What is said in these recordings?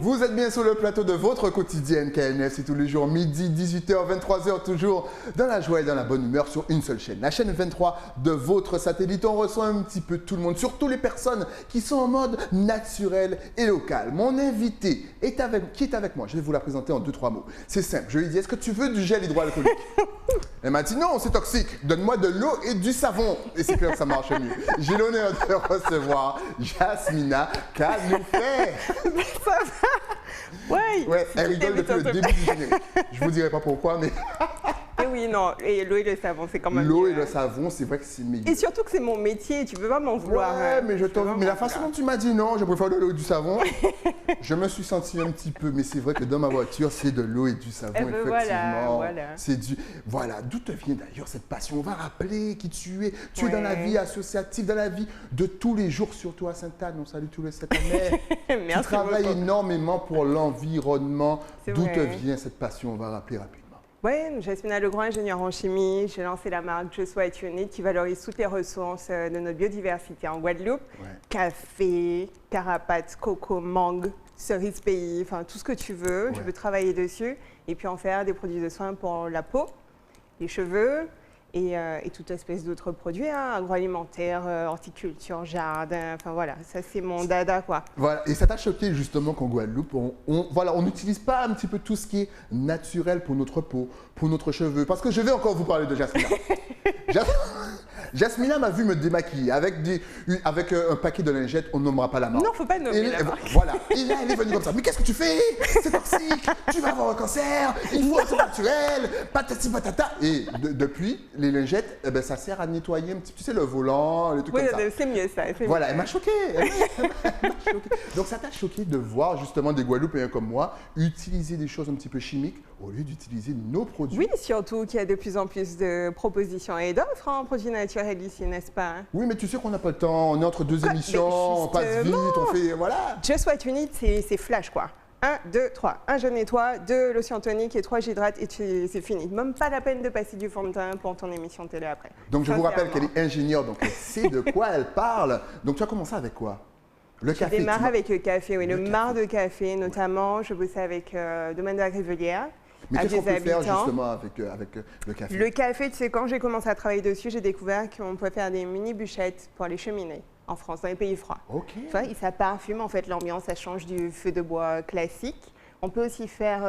Vous êtes bien sur le plateau de votre quotidienne KNF, c'est tous les jours, midi, 18h, 23h, toujours dans la joie et dans la bonne humeur sur une seule chaîne. La chaîne 23 de votre satellite, on reçoit un petit peu tout le monde, surtout les personnes qui sont en mode naturel et local. Mon invité qui est avec moi, je vais vous la présenter en 2-3 mots. C'est simple, je lui ai dit, est-ce que tu veux du gel hydroalcoolique? Elle m'a dit non, c'est toxique, donne-moi de l'eau et du savon. Et c'est clair que ça marche mieux. J'ai l'honneur de recevoir Jasmina Kanoufé. Ça va? Ouais, ouais, elle rigole depuis le début du générique. Je vous dirai pas pourquoi, mais... Et oui, non, et l'eau et le savon, c'est quand même l'eau mieux, et le savon, c'est vrai que c'est meilleur. Et surtout que c'est mon métier, tu peux pas m'en vouloir. Ouais, mais mais la façon dont tu m'as dit non, je préfère de l'eau et du savon, je me suis senti un petit peu, mais c'est vrai que dans ma voiture, c'est de l'eau et du savon, effectivement. Voilà. C'est du... Voilà, d'où te vient d'ailleurs cette passion? On va rappeler qui tu es. Tu es dans la vie associative, dans la vie de tous les jours, surtout à Sainte-Anne. On salue tous les Sainte-Annais. Merci. Tu travailles énormément pour l'environnement. D'où te vrai. vient cette passion? On va rappeler rapidement. Oui, Jasmina Legrand, ingénieure en chimie. J'ai lancé la marque Je Souhaite Unite qui valorise toutes les ressources de notre biodiversité en Guadeloupe. Ouais. Café, carapace, coco, mangue, cerise pays, enfin tout ce que tu veux. Ouais. Je veux travailler dessus et puis en faire des produits de soins pour la peau, les cheveux et toute espèce d'autres produits, hein, agroalimentaires, horticulture, jardin, enfin voilà, ça c'est mon dada quoi. Voilà, et ça t'a choqué justement qu'en Guadeloupe, on n'utilise pas un petit peu tout ce qui est naturel pour notre peau, pour notre cheveux. Parce que je vais encore vous parler de Jasmina. Jasmina m'a vu me démaquiller avec un paquet de lingettes, on ne nommera pas la marque. Non, faut pas nommer la marque. Voilà, et là elle est venue comme ça. Mais qu'est-ce que tu fais? C'est toxique, tu vas avoir un cancer, il faut être naturel, patati patata. Et depuis, les lingettes, eh ben, ça sert à nettoyer un petit peu, tu sais, le volant, les trucs Oui, comme ça. c'est mieux ça. Voilà, elle m'a choqué. Donc ça t'a choqué de voir justement des Guadeloupéens comme moi utiliser des choses un petit peu chimiques au lieu d'utiliser nos produits. Oui, surtout qu'il y a de plus en plus de propositions et d'offres en produits naturels ici, n'est-ce pas? Oui, mais tu sais qu'on n'a pas le temps, on est entre deux émissions, on passe vite, on fait... Voilà. Je Souhaite Unite, c'est flash quoi. 1, 2, 3. Un, je nettoie, 2, lotion tonique et 3, j'hydrate et c'est fini. Même pas la peine de passer du fond de teint pour ton émission télé après. Donc je vous rappelle qu'elle est ingénieure, donc elle sait de quoi elle parle. Donc tu as commencé avec quoi? Le café. J'ai démarré avec le café, oui, le café. marc de café notamment. Je bossais avec Domaine de la Rivelière. Mais qu'est-ce qu'on peut faire habitants. Justement avec le café? Le café, tu sais, quand j'ai commencé à travailler dessus, j'ai découvert qu'on pouvait faire des mini bûchettes pour les cheminées en France, dans les pays froids. Ok. Tu vois, et ça parfume en fait l'ambiance, ça change du feu de bois classique. On peut aussi faire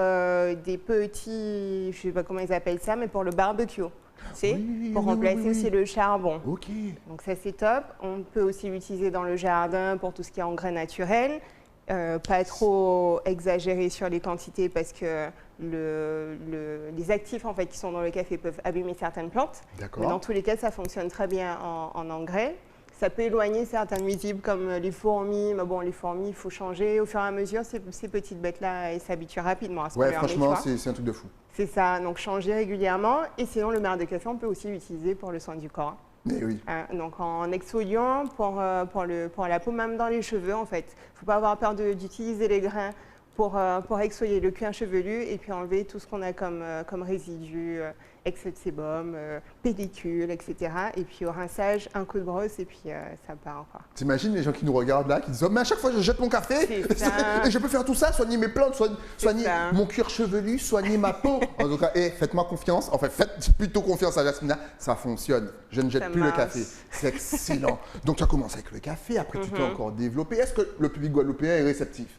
des petits, je ne sais pas comment ils appellent ça, mais pour le barbecue, tu sais, pour remplacer aussi le charbon. Ok. Donc ça c'est top. On peut aussi l'utiliser dans le jardin pour tout ce qui est engrais naturel. Pas trop exagérer sur les quantités parce que les actifs en fait, qui sont dans le café peuvent abîmer certaines plantes. Mais dans tous les cas, ça fonctionne très bien en engrais. Ça peut éloigner certains nuisibles comme les fourmis. Mais bon, les fourmis, il faut changer. Au fur et à mesure, ces petites bêtes-là, elles s'habituent rapidement à ce qu'on leur met, franchement, c'est un truc de fou. C'est ça, donc changer régulièrement. Et sinon, le marc de café, on peut aussi l'utiliser pour le soin du corps. Mais oui. Donc en exfoliant pour la peau, même dans les cheveux en fait. Il ne faut pas avoir peur d'utiliser les grains pour exfolier le cuir chevelu et puis enlever tout ce qu'on a comme résidus, excès de sébum, pellicule, etc. Et puis au rinçage, un coup de brosse et puis ça part. T'imagines les gens qui nous regardent là, qui disent oh, mais à chaque fois je jette mon café et je peux faire tout ça, soigner mes plantes, soigner mon cuir chevelu, soigner ma peau. En tout cas, faites-moi confiance, enfin faites plutôt confiance à Jasmina, ça fonctionne. Je ne jette plus le café, c'est excellent. Donc tu as commencé avec le café, après tu t'es encore développé. Est-ce que le public guadeloupéen est réceptif?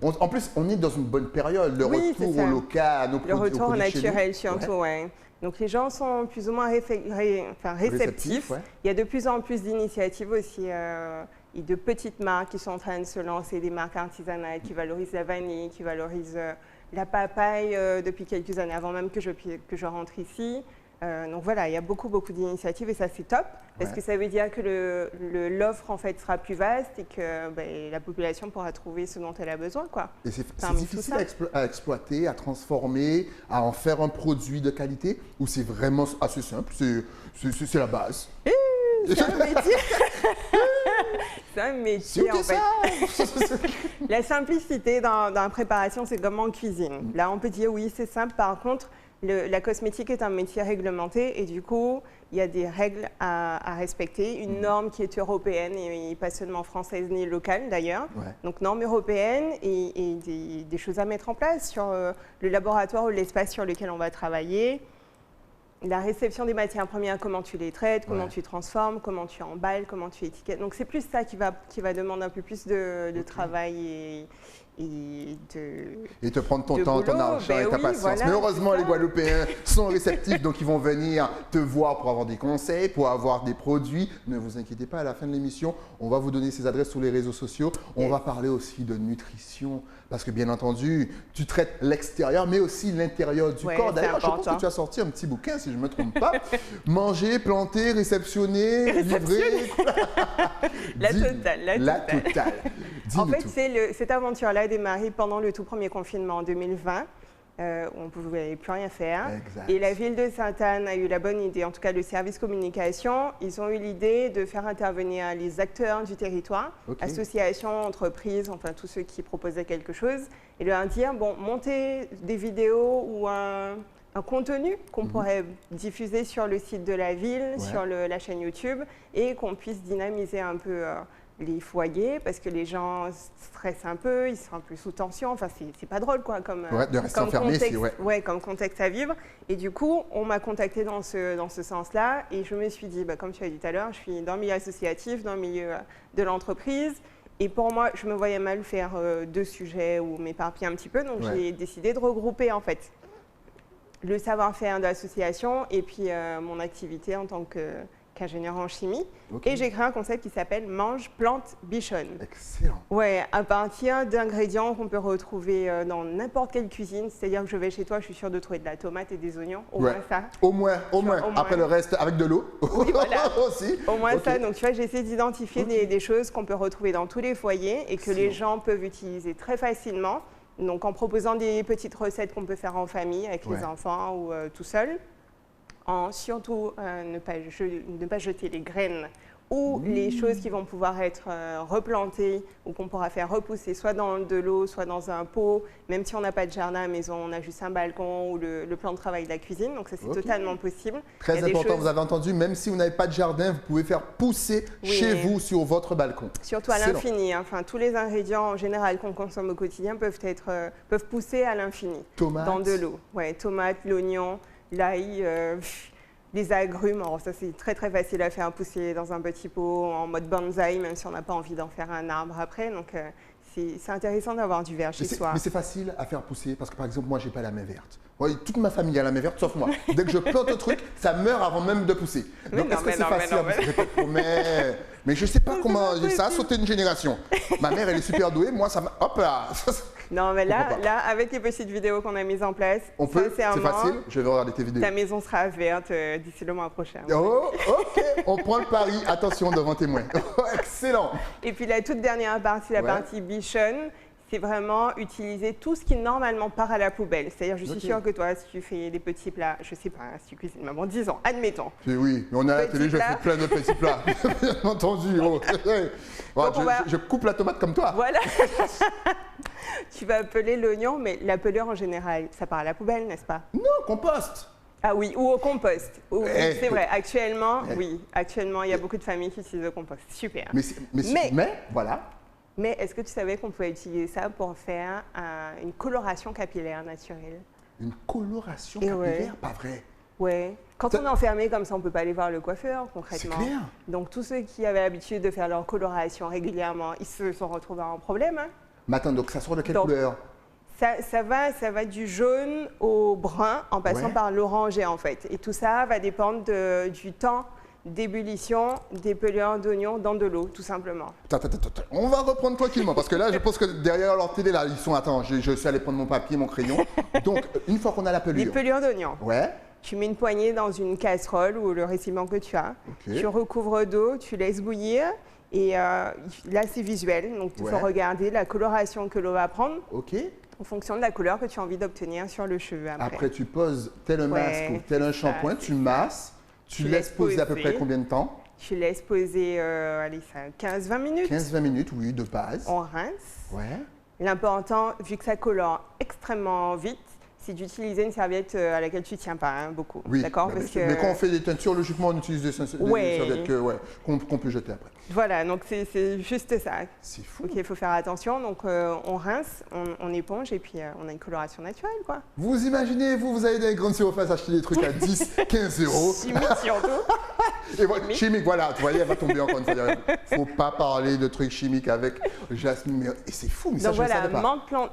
En plus, on est dans une bonne période, le retour au local, à nos produits. Le retour au naturel surtout, ouais. Donc les gens sont plus ou moins réceptifs. Ouais. Il y a de plus en plus d'initiatives aussi et de petites marques qui sont en train de se lancer, des marques artisanales qui valorisent la vanille, qui valorisent la papaye depuis quelques années, avant même que je rentre ici. Donc voilà, il y a beaucoup d'initiatives et ça c'est top parce que ça veut dire que l'offre en fait sera plus vaste et que la population pourra trouver ce dont elle a besoin, quoi. Et c'est difficile à exploiter, à transformer, à en faire un produit de qualité ou c'est vraiment assez simple, c'est la base. C'est un métier. C'est un métier en fait. La simplicité dans la préparation, c'est comme en cuisine. Là, on peut dire oui, c'est simple. Par contre, la cosmétique est un métier réglementé et du coup, il y a des règles à respecter, une norme qui est européenne et pas seulement française ni locale d'ailleurs. Ouais. Donc norme européenne et des choses à mettre en place sur le laboratoire ou l'espace sur lequel on va travailler. La réception des matières premières, comment tu les traites, comment tu transformes, comment tu emballes, comment tu étiquettes. Donc c'est plus ça qui va demander un peu plus de travail et te prendre ton temps, ton argent et ta patience. Voilà, mais heureusement, les Guadeloupéens sont réceptifs, donc ils vont venir te voir pour avoir des conseils, pour avoir des produits. Ne vous inquiétez pas, à la fin de l'émission, on va vous donner ces adresses sur les réseaux sociaux. On va parler aussi de nutrition, parce que bien entendu, tu traites l'extérieur, mais aussi l'intérieur du corps. D'ailleurs, je pense que tu as sorti un petit bouquin, si je ne me trompe pas. Manger, planter, réceptionner, livrer. La totale. En fait, cette aventure-là a démarré pendant le tout premier confinement en 2020. On ne pouvait plus rien faire. Exact. Et la ville de Sainte-Anne a eu la bonne idée, en tout cas le service communication, ils ont eu l'idée de faire intervenir les acteurs du territoire, associations, entreprises, enfin tous ceux qui proposaient quelque chose, et leur dire, bon, montez des vidéos ou un contenu qu'on pourrait diffuser sur le site de la ville, sur la chaîne YouTube, et qu'on puisse dynamiser un peu les foyers, parce que les gens stressent un peu, ils sont un peu sous tension, enfin c'est pas drôle quoi, comme contexte à vivre. Et du coup, on m'a contacté dans ce sens-là, et je me suis dit, comme tu as dit tout à l'heure, je suis dans le milieu associatif, dans le milieu de l'entreprise, et pour moi, je me voyais mal faire deux sujets ou m'éparpiller un petit peu, donc j'ai décidé de regrouper en fait le savoir-faire de l'association et puis mon activité en tant qu'ingénieur en chimie. Et j'ai créé un concept qui s'appelle Mange, Plante, Bichonne. Excellent. Ouais, à partir d'ingrédients qu'on peut retrouver dans n'importe quelle cuisine. C'est-à-dire que je vais chez toi, je suis sûre de trouver de la tomate et des oignons. Au moins ça. Au moins. Après le reste, avec de l'eau. Oui, voilà. Aussi. Au moins ça. Donc tu vois, j'essaie d'identifier des choses qu'on peut retrouver dans tous les foyers et que les gens peuvent utiliser très facilement. Donc en proposant des petites recettes qu'on peut faire en famille avec les enfants ou tout seul. Surtout ne pas jeter les graines ou les choses qui vont pouvoir être replantées ou qu'on pourra faire repousser soit dans de l'eau, soit dans un pot. Même si on n'a pas de jardin à la maison, on a juste un balcon ou le plan de travail de la cuisine. Donc ça, c'est totalement possible. Très important, vous avez entendu, même si vous n'avez pas de jardin, vous pouvez faire pousser chez vous sur votre balcon. Surtout à l'infini. Enfin, tous les ingrédients en général qu'on consomme au quotidien peuvent pousser à l'infini dans de l'eau. Ouais, tomates, l'oignon, l'ail, les agrumes. Alors ça, c'est très facile à faire pousser dans un petit pot en mode bonsaï, même si on n'a pas envie d'en faire un arbre après. Donc c'est intéressant d'avoir du vert chez soi. Mais c'est facile à faire pousser parce que par exemple, moi, j'ai pas la main verte. Toute ma famille a la main verte, sauf moi. Dès que je plante un truc, ça meurt avant même de pousser. Donc est-ce que c'est facile à pousser? Mais je sais pas comment ça a sauté une génération. Ma mère, elle est super douée. Moi, ça m'a... Hop là. Non, mais là, avec les petites vidéos qu'on a mises en place, c'est facile, je vais regarder tes vidéos. Ta maison sera verte d'ici le mois prochain. Oh, ok, on prend le pari, attention devant témoin. Excellent. Et puis la toute dernière partie, la partie bichonne, c'est vraiment utiliser tout ce qui normalement part à la poubelle. C'est-à-dire, je suis sûre que toi, si tu fais des petits plats, je sais pas, si tu cuisines, maman, 10 ans, admettons. Oui, on a à la télé, je fais plein de petits plats. Bien entendu. Je coupe la tomate comme toi. Voilà. Tu vas peler l'oignon, mais la pelure en général, ça part à la poubelle, n'est-ce pas? Non, compost. Ah oui, ou au compost. C'est vrai, actuellement, il y a beaucoup de familles qui utilisent le compost. Super. Mais voilà. Mais est-ce que tu savais qu'on pouvait utiliser ça pour faire une coloration capillaire naturelle? Une coloration capillaire? Pas vrai. Ouais. Quand on est enfermé comme ça, on ne peut pas aller voir le coiffeur, concrètement. C'est clair. Donc, tous ceux qui avaient l'habitude de faire leur coloration régulièrement, ils se sont retrouvés en problème. Hein. Mais attends, donc ça sort de quelle couleur? Ça va du jaune au brun, en passant par l'orangé, en fait. Et tout ça va dépendre du temps d'ébullition des pelures d'oignons dans de l'eau, tout simplement. Attends. On va reprendre tranquillement, parce que là, je pense que derrière leur télé, là, ils sont... Attends, je suis allé prendre mon papier, mon crayon. Donc, une fois qu'on a la pelure... Les pelures d'oignons. Ouais. Tu mets une poignée dans une casserole ou le récipient que tu as. Ok. Tu recouvres d'eau, tu laisses bouillir. Et là, c'est visuel. Donc, il faut regarder la coloration que l'eau va prendre Ok. en fonction de la couleur que tu as envie d'obtenir sur le cheveu. Après, tu poses tel un masque ou tel un shampoing, tu masses, tu laisses poser à peu près combien de temps? Tu laisses poser, allez, 15-20 minutes. 15-20 minutes, oui, de base. On rince. Ouais. L'important, vu que ça colore extrêmement vite, c'est d'utiliser une serviette à laquelle tu ne tiens pas beaucoup. Oui, d'accord, bah, parce mais que... quand on fait des teintures, logiquement, on utilise des serviettes qu'on peut jeter après. Voilà, donc c'est juste ça. C'est fou. Ok, il faut faire attention. Donc on rince, on éponge et puis on a une coloration naturelle, quoi. Vous imaginez, vous allez dans les grandes surfaces acheter des trucs à 10, 15 euros. Chimique surtout. Et voilà, chimique, voilà, tu vois, elle va tomber encore une fois. Il ne faut pas parler de trucs chimiques avec Jasmine. Mais, et c'est fou, mais ça, donc je ne voilà, savais pas.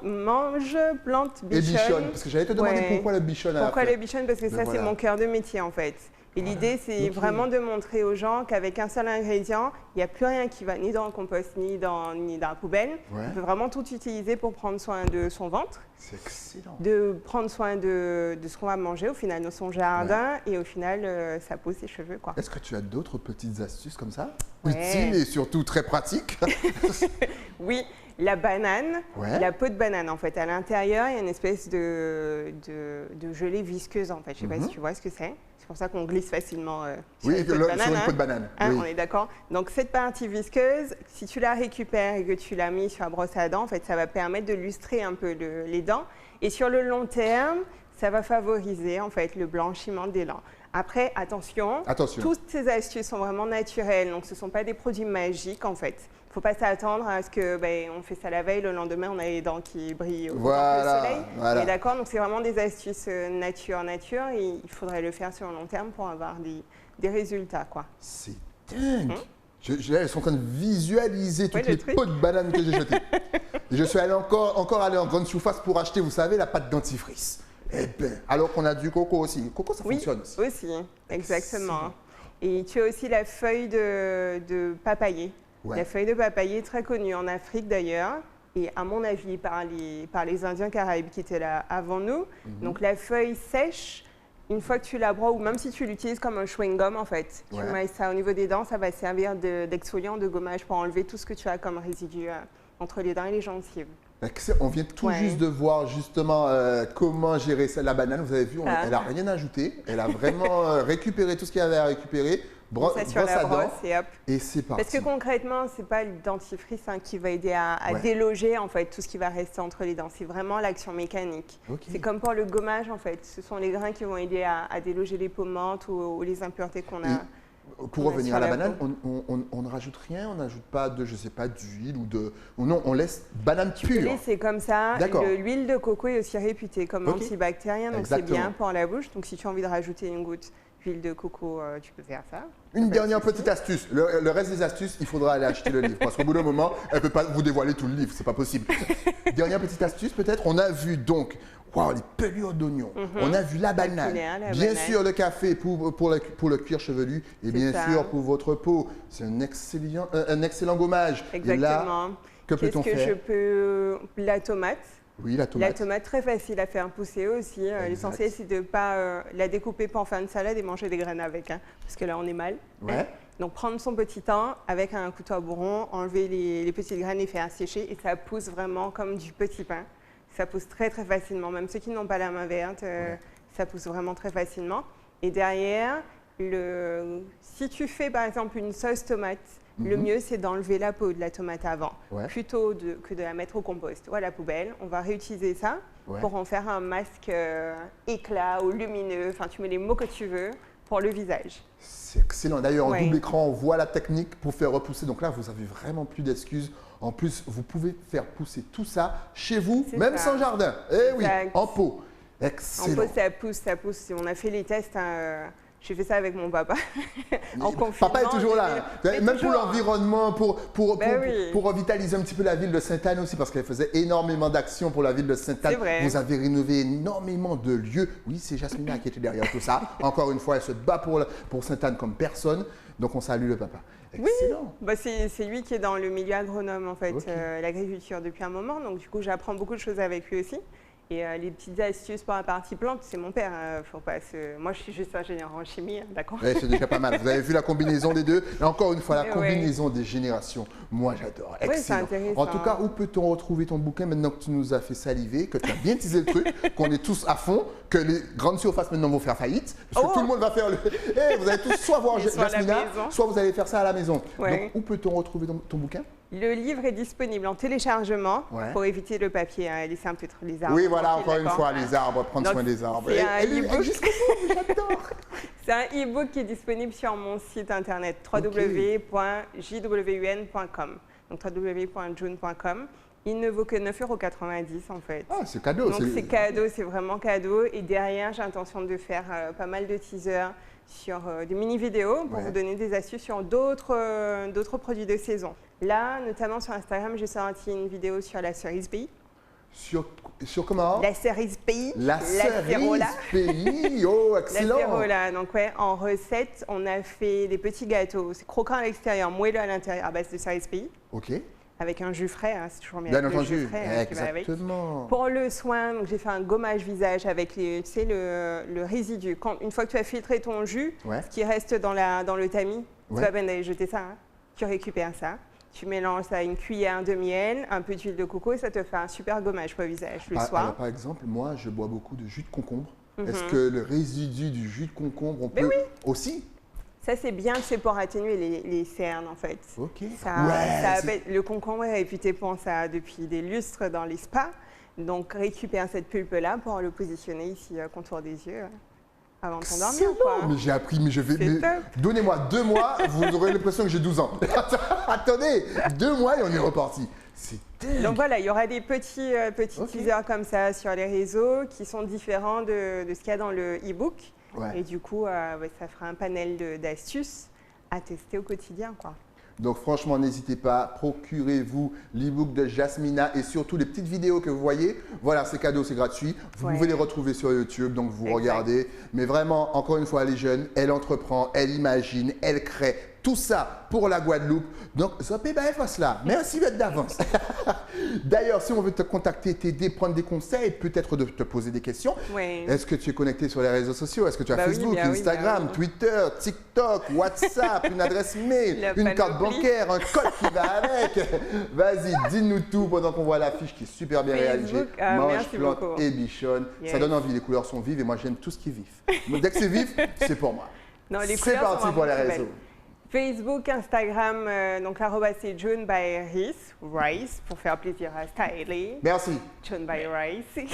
mange, plante, bichonne. Et bichonne, parce que j'allais te demander pourquoi la bichonne à la Pourquoi fin. la bichonne? Parce que ça, c'est mon cœur de métier, en fait. Et l'idée, c'est vraiment de montrer aux gens qu'avec un seul ingrédient, il n'y a plus rien qui va ni dans le compost, ni dans la poubelle. On peut vraiment tout utiliser pour prendre soin de son ventre. C'est excellent. De prendre soin de ce qu'on va manger, au final, de son jardin. Et au final, ça pose ses cheveux, quoi. Est-ce que tu as d'autres petites astuces comme ça? Utiles et surtout très pratiques? Oui, la banane, Ouais. la peau de banane, en fait. À l'intérieur, il y a une espèce de gelée visqueuse, en fait. Je ne sais pas si tu vois ce que c'est. C'est pour ça qu'on glisse facilement sur une peau de banane. Sur une peau de banane. Hein, oui. on est d'accord. Donc, cette partie visqueuse, si tu la récupères et que tu l'as mis sur la brosse à dents, en fait, ça va permettre de lustrer un peu les dents. Et sur le long terme, ça va favoriser, en fait, le blanchiment des dents. Après, attention, toutes ces astuces sont vraiment naturelles. Donc, ce ne sont pas des produits magiques, en fait. Il ne faut pas s'attendre à ce que on fait ça la veille, le lendemain, on a les dents qui brillent au le soleil. Voilà. D'accord. Donc, c'est vraiment des astuces nature. Et il faudrait le faire sur le long terme pour avoir des résultats, quoi. C'est dingue. Elles sont en train de visualiser toutes les pots de bananes que j'ai jetées. Et je suis allé encore allé en grande surface pour acheter, vous savez, la pâte dentifrice. Eh bien, alors qu'on a du coco aussi. Le coco, ça fonctionne aussi. Aussi, exactement. Et tu as aussi la feuille de papayer. Ouais. La feuille de papayer, très connue en Afrique d'ailleurs, et à mon avis par les Indiens Caraïbes qui étaient là avant nous. Donc la feuille sèche, une fois que tu la broies, ou même si tu l'utilises comme un chewing-gum en fait, tu mets ça au niveau des dents, ça va servir d'exfoliant, de gommage pour enlever tout ce que tu as comme résidu entre les dents et les gencives. On vient tout juste de voir justement comment gérer ça. La banane, vous avez vu, elle n'a rien ajouté. Elle a vraiment récupéré tout ce qu'il y avait à récupérer. Brosse à dents, et c'est parti. Parce que concrètement, ce n'est pas le dentifrice qui va aider à déloger en fait, tout ce qui va rester entre les dents. C'est vraiment l'action mécanique. C'est comme pour le gommage en fait. Ce sont les grains qui vont aider à déloger les peaux-mortes ou les impuretés qu'on a. Pour revenir à la banane, on ne rajoute rien, on n'ajoute pas de, je sais pas, d'huile ou non, on laisse banane pure. C'est comme ça. L'huile de coco est aussi réputée comme antibactérien, donc c'est bien pour la bouche. Donc si tu as envie de rajouter une goutte d'huile de coco, tu peux faire ça. Une dernière petite astuce. Le reste des astuces, il faudra aller acheter le livre. Parce qu'au bout d'un moment, elle ne peut pas vous dévoiler tout le livre, c'est pas possible. Dernière petite astuce peut-être, on a vu donc les pelures d'oignons, on a vu la banane, bien sûr le café pour le cuir chevelu et bien sûr pour votre peau. C'est un excellent gommage. Exactement. Et là, que peut-on faire? La tomate. Oui, la tomate. La tomate, très facile à faire pousser aussi. L'essentiel, c'est de ne pas la découper pour faire une salade et manger des graines avec, parce que là, on est mal. Ouais. Donc, prendre son petit temps avec un couteau à bourron, enlever les petites graines, les faire sécher et ça pousse vraiment comme du petit pain. Ça pousse très, très facilement. Même ceux qui n'ont pas la main verte, ça pousse vraiment très facilement. Et derrière, si tu fais par exemple une sauce tomate, le mieux, c'est d'enlever la peau de la tomate avant, plutôt que de la mettre au compost ou à la poubelle. On va réutiliser ça pour en faire un masque éclat ou lumineux. Enfin, tu mets les mots que tu veux pour le visage. C'est excellent. D'ailleurs, en double écran, on voit la technique pour faire repousser. Donc là, vous n'avez vraiment plus d'excuses. En plus, vous pouvez faire pousser tout ça chez vous, même sans jardin. Eh oui, en pot. Excellent. En pot, ça pousse. On a fait les tests. J'ai fait ça avec mon papa en confinement. Papa est toujours là, même pour l'environnement, pour revitaliser un petit peu la ville de Sainte-Anne aussi, parce qu'elle faisait énormément d'actions pour la ville de Sainte-Anne. Vous avez rénové énormément de lieux. Oui, c'est Jasmina qui était derrière tout ça. Encore une fois, elle se bat pour Sainte-Anne comme personne. Donc, on salue le papa. Excellent. Oui, c'est lui qui est dans le milieu agronome, en fait, l'agriculture depuis un moment. Donc, du coup, j'apprends beaucoup de choses avec lui aussi. Et les petites astuces pour la partie plante, c'est mon père. Faut pas Moi, je suis juste ingénieur en chimie, hein, d'accord? Ouais, c'est déjà pas mal. Vous avez vu la combinaison des deux. Et encore une fois, la Ouais. combinaison des générations. Moi, j'adore. Ouais, c'est Excellent. intéressant. En tout cas, où peut-on retrouver ton bouquin maintenant que tu nous as fait saliver, que tu as bien teasé le truc, qu'on est tous à fond, que les grandes surfaces maintenant vont faire faillite, parce que tout le monde va faire le. Eh, vous allez tous soit voir Et soit à la Jasmina, maison. soit vous allez faire ça à la maison. Ouais. Donc, où peut-on retrouver ton bouquin? Le livre est disponible en téléchargement Ouais. pour éviter le papier, hein, laisser un peu trop les arbres. Oui, voilà, tranquilles, encore une d'accord, fois, hein. les arbres, prendre Donc, soin des arbres. c'est un Elle e-book. jusqu'au bout, j'adore. C'est un e-book qui est disponible sur mon site internet www.jwun.com. Donc www.june.com. Il ne vaut que 9,90 € en fait. Ah, c'est cadeau. Donc c'est cadeau, c'est vraiment cadeau. Et derrière, j'ai l'intention de faire pas mal de teasers sur des mini-vidéos pour Ouais. vous donner des astuces sur d'autres produits de saison. Là, notamment sur Instagram, j'ai sorti une vidéo sur la cerise pays. Sur comment? La cerise pays. La Acerola. cerise pays. Oh, excellent. L'acérola. Donc ouais, en recette, on a fait des petits gâteaux. C'est croquant à l'extérieur, moelleux à l'intérieur, à base de cerise pays. Ok, Avec un jus frais, hein, c'est toujours mieux. bien avec le jus entendu. frais, hein, qui va avec. Exactement. Pour le soin, donc j'ai fait un gommage visage avec tu sais, le résidu. Une fois que tu as filtré ton jus, Ouais. ce qui reste dans le tamis, c'est Ouais. pas peine d'aller jeter ça. Hein. Tu récupères ça. Tu mélanges ça à une cuillère de miel, un peu d'huile de coco et ça te fait un super gommage pour le visage le soir. Alors, par exemple, moi, je bois beaucoup de jus de concombre. Mhm. Est-ce que le résidu du jus de concombre, on peut aussi? Ça, c'est bien, c'est pour atténuer les cernes, en fait. Ok. Le concombre est réputé pour ça depuis des lustres dans les spas. Donc, récupère cette pulpe-là pour le positionner ici, contour des yeux, avant de t'endormir. Excellent. quoi. Mais j'ai appris, mais je vais. C'est mais top. Donnez-moi 2 mois, vous aurez l'impression que j'ai 12 ans. Attendez, 2 mois et on est reparti. C'est dingue. Donc voilà, il y aura des petits Ok. teasers comme ça sur les réseaux qui sont différents de ce qu'il y a dans le e-book. Ouais. Et du coup, ça fera un panel d'astuces à tester au quotidien, quoi. Donc franchement, n'hésitez pas, procurez-vous l'e-book de Jasmina et surtout les petites vidéos que vous voyez. Voilà, c'est cadeau, c'est gratuit. Vous Ouais. pouvez les retrouver sur YouTube, donc vous Exact. regardez. Mais vraiment, encore une fois, elle est jeune, elle entreprend, elle imagine, elle crée. Tout ça pour la Guadeloupe. Donc, Zopé cela. Merci d'avance. D'ailleurs, si on veut te contacter, t'aider, prendre des conseils, peut-être de te poser des questions. Ouais. Est-ce que tu es connecté sur les réseaux sociaux? Est-ce que tu as Bah oui, Facebook, bien oui, Instagram, bien oui. Twitter, TikTok, WhatsApp, une adresse mail, La une carte panoplie. bancaire, un code qui va avec? Vas-y, dis-nous tout pendant qu'on voit l'affiche qui est super bien Facebook, réalisée. merci Mange, plante beaucoup. et bichonne. Yes. Ça donne envie, les couleurs sont vives et moi j'aime tout ce qui est vif. Donc, dès que c'est vif, c'est pour moi. Non, les C'est couleurs sont parti pour les vraiment très réseaux. belles. Facebook, Instagram, donc l'arroba c'est June by Rice, pour faire plaisir à Styling. Merci. June by Rice.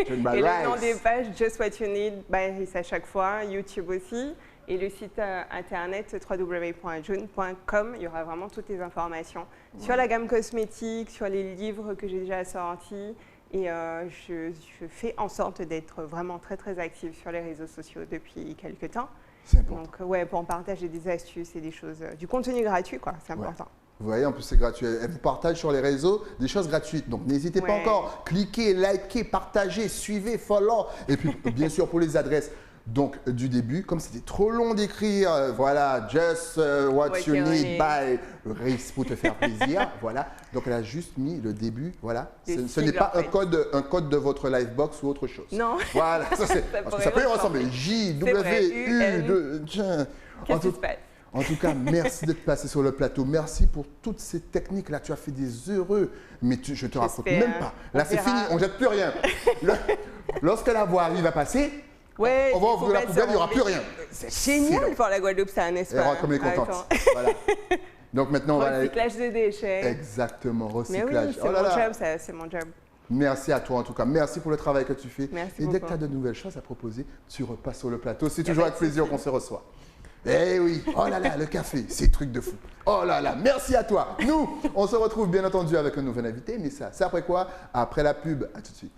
June by Et le nom Rice. des pages, Just What You Need by Rice à chaque fois, YouTube aussi. Et le site internet www.june.com, il y aura vraiment toutes les informations sur la gamme cosmétique, sur les livres que j'ai déjà sortis. Et je fais en sorte d'être vraiment très très active sur les réseaux sociaux depuis quelques temps. C'est important. Donc ouais, pour partager des astuces et des choses, du contenu gratuit quoi, c'est important. Vous voyez, en plus c'est gratuit. Elle vous partage sur les réseaux des choses gratuites. Donc n'hésitez pas Ouais. encore. Cliquez, likez, partagez, suivez, follow. Et puis bien sûr pour les adresses. Donc du début, comme c'était trop long d'écrire, voilà, just what you need by Rice pour te faire plaisir. Voilà. Donc elle a juste mis le début. Voilà. Le Ce n'est sigle, pas en fait. un code de votre Livebox ou autre chose. Non. Voilà. Ça, c'est, Ça parce que pourrait ça peut y ressembler. ressembler. J, C'est vrai, W, U, UN. 2, tiens. Qu'est-ce qui se passe? En tout cas, merci d'être passé sur le plateau. Merci pour toutes ces techniques-là. Tu as fait des heureux. Mais je te raconte J'espère. même pas. Là, On c'est verra. fini. On ne jette plus rien. Lorsque la voie arrive à passer, Ouais, on va il faut ouvrir la mettre poubelle, il n'y aura sur plus mon rien. Génial pour la Guadeloupe, ça, n'est-ce Elle pas? aura comme les contentes. Attends. Voilà. Donc maintenant, on va aller. Recyclage de déchets. Exactement, Mais recyclage. oui, c'est Oh là mon là. job, ça, c'est mon job. Merci à toi en tout cas. Merci pour le travail que tu fais. Merci Et dès que beaucoup. tu as de nouvelles choses à proposer, tu repasses sur le plateau. C'est Y a toujours pas avec de plaisir qu'on se reçoit. Eh oui, oh là là, le café, c'est truc de fou. Oh là là, merci à toi. Nous, on se retrouve bien entendu avec un nouvel invité, mais ça, c'est après quoi? Après la pub. À tout de suite.